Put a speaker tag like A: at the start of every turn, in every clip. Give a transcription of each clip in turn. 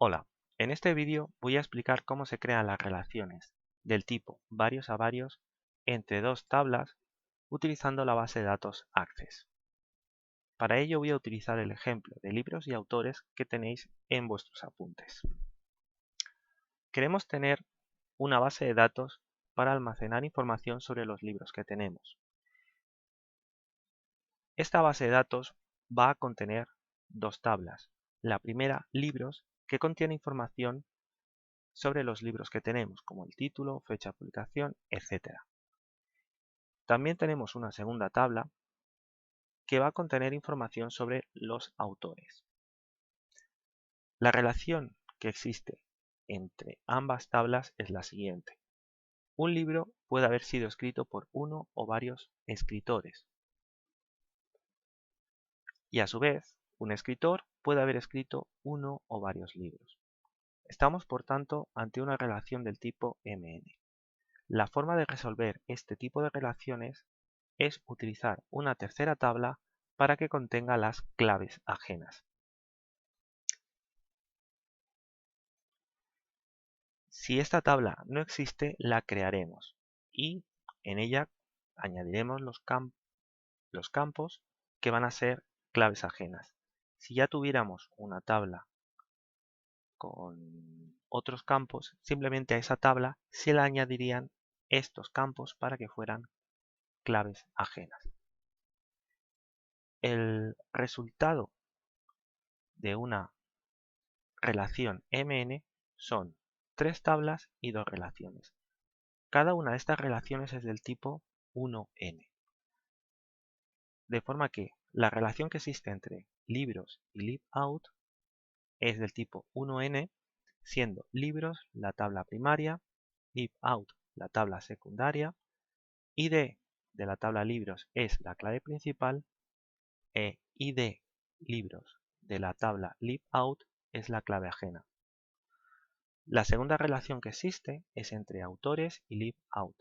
A: Hola, en este vídeo voy a explicar cómo se crean las relaciones del tipo varios a varios entre dos tablas utilizando la base de datos Access. Para ello voy a utilizar el ejemplo de libros y autores que tenéis en vuestros apuntes. Queremos tener una base de datos para almacenar información sobre los libros que tenemos. Esta base de datos va a contener dos tablas. La primera, libros, que contiene información sobre los libros que tenemos, como el título, fecha de publicación, etc. También tenemos una segunda tabla que va a contener información sobre los autores. La relación que existe entre ambas tablas es la siguiente. Un libro puede haber sido escrito por uno o varios escritores. Y a su vez, un escritor puede haber escrito uno o varios libros. Estamos, por tanto, ante una relación del tipo MN. La forma de resolver este tipo de relaciones es utilizar una tercera tabla para que contenga las claves ajenas. Si esta tabla no existe, la crearemos y en ella añadiremos los campos que van a ser claves ajenas. Si ya tuviéramos una tabla con otros campos, simplemente a esa tabla se le añadirían estos campos para que fueran claves ajenas. El resultado de una relación MN son tres tablas y dos relaciones. Cada una de estas relaciones es del tipo 1n. De forma que la relación que existe entre libros y libout es del tipo 1n, siendo libros la tabla primaria, libout la tabla secundaria, id de la tabla libros es la clave principal e id libros de la tabla libout es la clave ajena. La segunda relación que existe es entre autores y libout,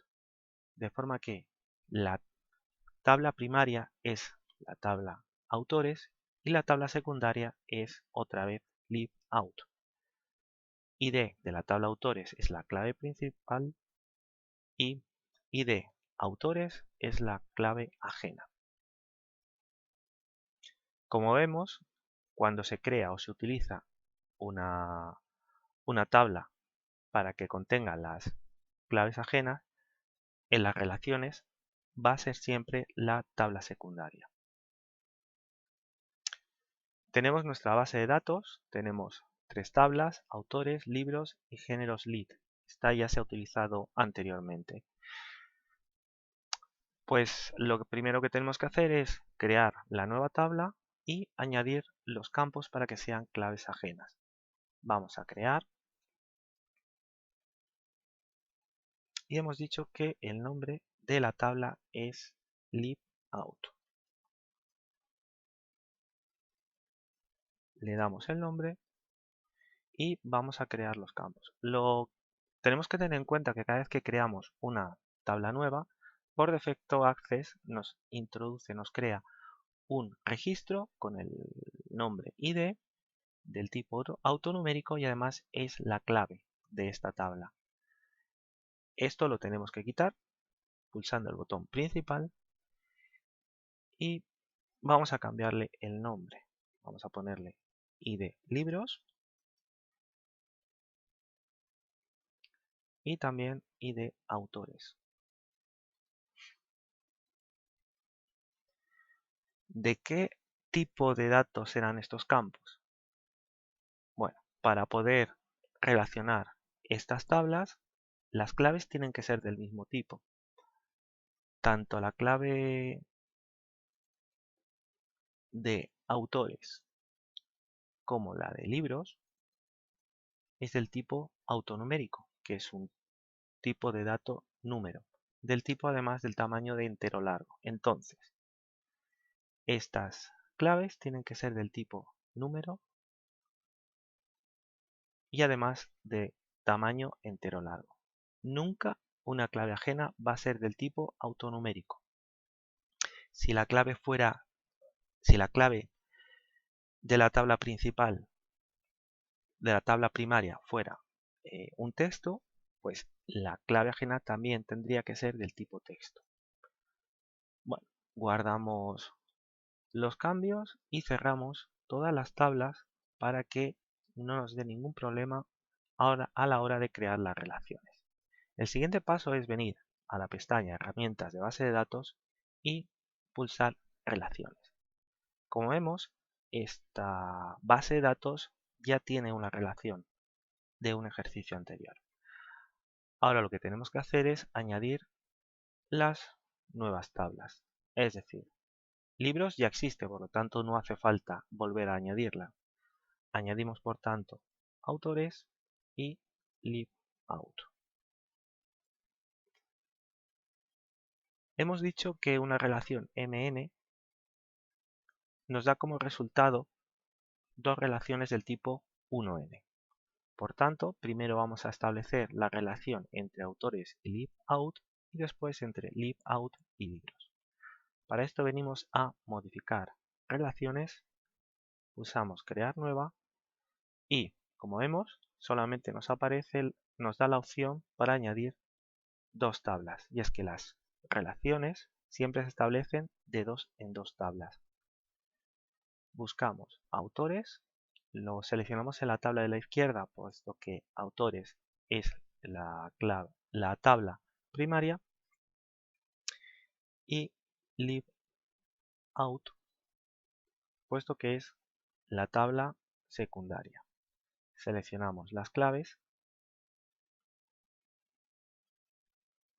A: de forma que la tabla primaria es la tabla autores y la tabla secundaria es otra vez libout. id de la tabla autores es la clave principal y id autores es la clave ajena. Como vemos, cuando se crea o se utiliza una tabla para que contenga las claves ajenas, en las relaciones va a ser siempre la tabla secundaria. Tenemos nuestra base de datos, tenemos tres tablas, autores, libros y géneros lit. Esta ya se ha utilizado anteriormente. Pues lo primero que tenemos que hacer es crear la nueva tabla y añadir los campos para que sean claves ajenas. Vamos a crear y hemos dicho que el nombre de la tabla es libout. Le damos el nombre y vamos a crear los campos. Tenemos que tener en cuenta que cada vez que creamos una tabla nueva, por defecto Access nos introduce, nos crea un registro con el nombre ID del tipo autonumérico y además es la clave de esta tabla. Esto lo tenemos que quitar pulsando el botón principal y vamos a cambiarle el nombre. Vamos a ponerle ID libros y también ID autores. ¿De qué tipo de datos serán estos campos? Bueno, para poder relacionar estas tablas, las claves tienen que ser del mismo tipo. Tanto la clave de autores como la de libros es del tipo autonumérico, que es un tipo de dato número, del tipo además del tamaño de entero largo. Entonces, estas claves tienen que ser del tipo número y además de tamaño entero largo. Nunca una clave ajena va a ser del tipo autonumérico. Si la clave de la tabla principal de la tabla primaria fuera un texto, pues la clave ajena también tendría que ser del tipo texto. Bueno, guardamos los cambios y cerramos todas las tablas para que no nos dé ningún problema ahora a la hora de crear las relaciones. El siguiente paso es venir a la pestaña Herramientas de base de datos y pulsar Relaciones. Como vemos, esta base de datos ya tiene una relación de un ejercicio anterior. Ahora lo que tenemos que hacer es añadir las nuevas tablas. Es decir, libros ya existe, por lo tanto no hace falta volver a añadirla. Añadimos por tanto autores y libout. Hemos dicho que una relación MN nos da como resultado dos relaciones del tipo 1N. Por tanto, primero vamos a establecer la relación entre autores y libout y después entre libout y libros. Para esto venimos a modificar relaciones, pulsamos crear nueva y, como vemos, solamente nos da la opción para añadir dos tablas, y es que las relaciones siempre se establecen de dos en dos tablas. Buscamos autores, lo seleccionamos en la tabla de la izquierda, puesto que autores es la tabla primaria, y libout, puesto que es la tabla secundaria. Seleccionamos las claves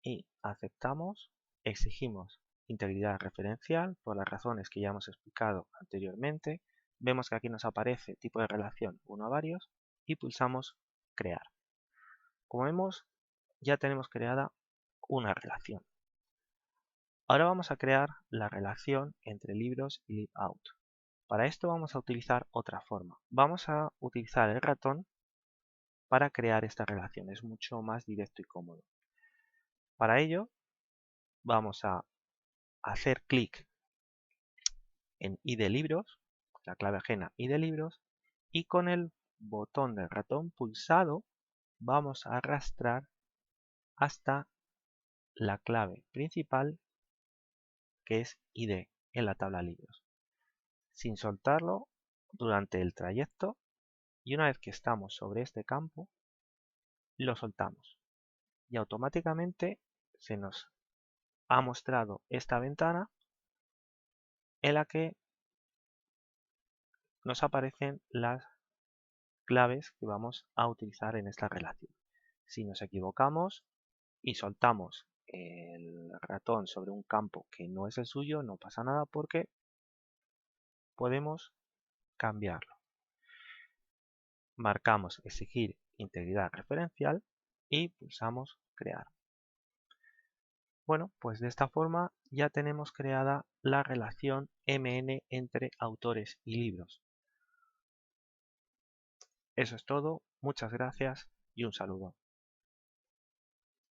A: y aceptamos, exigimos integridad referencial por las razones que ya hemos explicado anteriormente. Vemos que aquí nos aparece tipo de relación 1 a varios y pulsamos crear. Como vemos, ya tenemos creada una relación. Ahora vamos a crear la relación entre libros y libout. Para esto vamos a utilizar otra forma. Vamos a utilizar el ratón para crear esta relación. Es mucho más directo y cómodo. Para ello vamos a hacer clic en ID libros, la clave ajena ID libros, y con el botón del ratón pulsado vamos a arrastrar hasta la clave principal, que es ID en la tabla libros, sin soltarlo durante el trayecto, y una vez que estamos sobre este campo lo soltamos y automáticamente se nos ha mostrado esta ventana en la que nos aparecen las claves que vamos a utilizar en esta relación. Si nos equivocamos y soltamos el ratón sobre un campo que no es el suyo, no pasa nada porque podemos cambiarlo. Marcamos exigir integridad referencial y pulsamos crear. Bueno, pues de esta forma ya tenemos creada la relación MN entre autores y libros. Eso es todo, muchas gracias y un saludo.